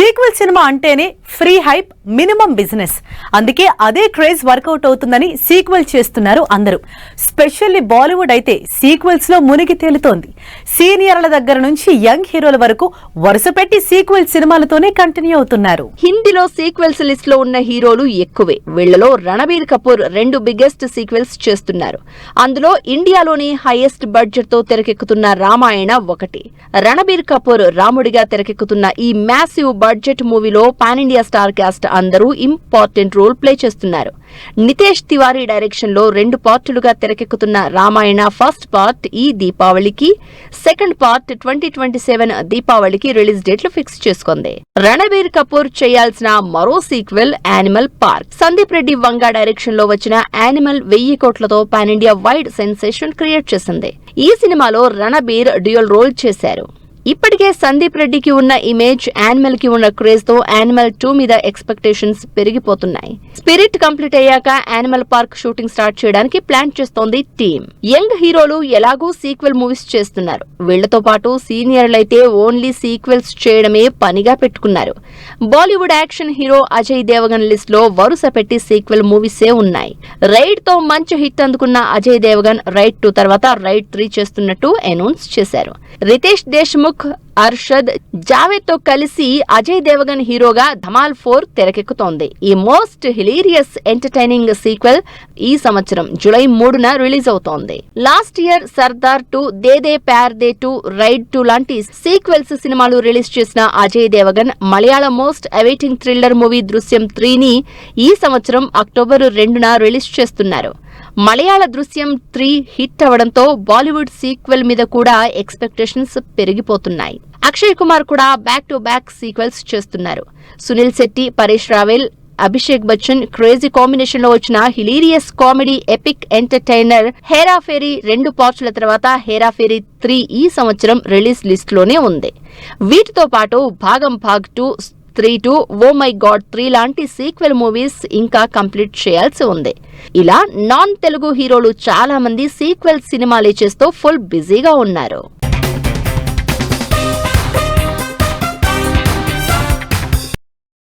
Sequel cinema అంటేనే free hype, minimum business. అందుకే అదే క్రేజ్ వర్కౌట్ అవుతుందని సీక్వెల్ చేస్తున్నారు అందరూ. స్పెషల్లీ బాలీవుడ్ అయితే సీక్వెల్స్ లో మునిగి తేలుతోంది. సీనియర్ల దగ్గర నుంచి యంగ్ హీరోల వరకు వరుస పెట్టి సీక్వెల్ సినిమాలతోనే కంటిన్యూ అవుతున్నారు. హిందీలో సీక్వెల్స్ లిస్ట్ లో ఉన్న హీరోలు ఎక్కువే. వీళ్లలో రణబీర్ కపూర్ 2 బిగ్గెస్ట్ సీక్వెల్స్ చేస్తున్నారు. అందులో ఇండియాలోని హైయెస్ట్ బడ్జెట్ తో తెరకెక్కుతున్న రామాయణ ఒకటి. రణబీర్ కపూర్ రాముడిగా తెరకెక్కుతున్న ఈ మ్యాసివ్ బడ్జెట్ మూవీలో పాన్ ఇండియా స్టార్ కాస్ట్ అందరూ ఇంపార్టెంట్ రోల్ ప్లే చేస్తున్నారు. నితేష్ తివారీ డైరెక్షన్ లో 2 పార్టులుగా తెరకెక్కుతున్న రామాయణ ఫస్ట్ పార్ట్ ఈ దీపావళికి, సెకండ్ పార్ట్ 2027 దీపావళికి రిలీజ్ డేట్లు ఫిక్స్ చేసుకుంది. రణబీర్ కపూర్ చేయాల్సిన మరో sequel animal park. Sandeep Reddy Vanga direction లో వచ్చిన యానిమల్ 1000 కోట్లతో pan India wide sensation create చేసింది. ఈ సినిమాలో రణబీర్ డ్యూయల్ రోల్ చేశారు. ఇప్పటికే సందీప్ రెడ్డికి ఉన్న ఇమేజ్, యానిమల్ కి ఉన్న క్రేజ్ తో యానిమల్ 2 మీద ఎక్స్పెక్టేషన్స్ పెరిగిపోతున్నాయి. స్పిరిట్ కంప్లీట్ అయ్యాక యానిమల్ పార్క్ షూటింగ్ స్టార్ట్ చేయడానికి ప్లాన్ చేస్తోంది టీమ్. యంగ్ హీరోలు ఎలాగూ సీక్వెల్ మూవీస్ చేస్తున్నారు. వీళ్లతో పాటు సీనియర్లైతే ఓన్లీ సీక్వెల్స్ చేయడమే పనిగా పెట్టుకున్నారు. Bollywood action hero Ajay Devgn list లో వరుస పెట్టి సీక్వెల్ మూవీసే ఉన్నాయి. రైడ్ తో మంచి హిట్ అందుకున్న అజయ్ దేవగన్ రైడ్ 2 తర్వాత రైడ్ 3 చేస్తున్నట్టు అనౌన్స్ చేశారు. రితేష్ దేశ్ముఖ్, అర్షద్, జావేద్ తో కలిసి అజయ్ దేవగన్ హీరోగా ధమాల్ 4 తెరకెక్కుతోంది. ఈ మోస్ట్ హిలేరియస్ ఎంటర్టైనింగ్ సీక్వెల్ ఈ సంవత్సరం జూలై 3న రిలీజ్ అవుతోంది. Last year Sardar 2, De De Pyaar De 2, Raid 2 లాంటి సీక్వెల్స్ సినిమాలు రిలీజ్ చేసిన Ajay Devgn Malayalam most awaiting thriller movie Drishyam 3ని ఈ సంవత్సరం అక్టోబర్ 2న రిలీజ్ చేస్తున్నారు. మలయాళ దృశ్యం 3 హిట్ అవడంతో బాలీవుడ్ సీక్వెల్ మీద కూడా ఎక్స్పెక్టేషన్స్ పెరిగిపోతున్నాయి. అక్షయ్ కుమార్ కూడా బ్యాక్ టు బ్యాక్ సీక్వెల్స్ చేస్తున్నారు. సునీల్ శెట్టి, పరేష్ రావెల్, అభిషేక్ బచ్చన్ క్రేజీ కాంబినేషన్ లో వచ్చిన hilarious comedy epic entertainer Hera Pheri 2 పార్ట్ల తర్వాత హేరా ఫేరీ 3 ఈ సంవత్సరం రిలీజ్ లిస్ట్ లోనే ఉంది. వీటితో పాటు భాగం 2, 3, ఓ మై గాడ్ 3 లాంటి సీక్వెల్ మూవీస్ ఇంకా కంప్లీట్ చేయాల్సి ఉంది. ఇలా నాన్ తెలుగు హీరోలు చాలా మంది సీక్వెల్ సినిమాలే చేస్తూ ఫుల్ బిజీగా ఉన్నారు.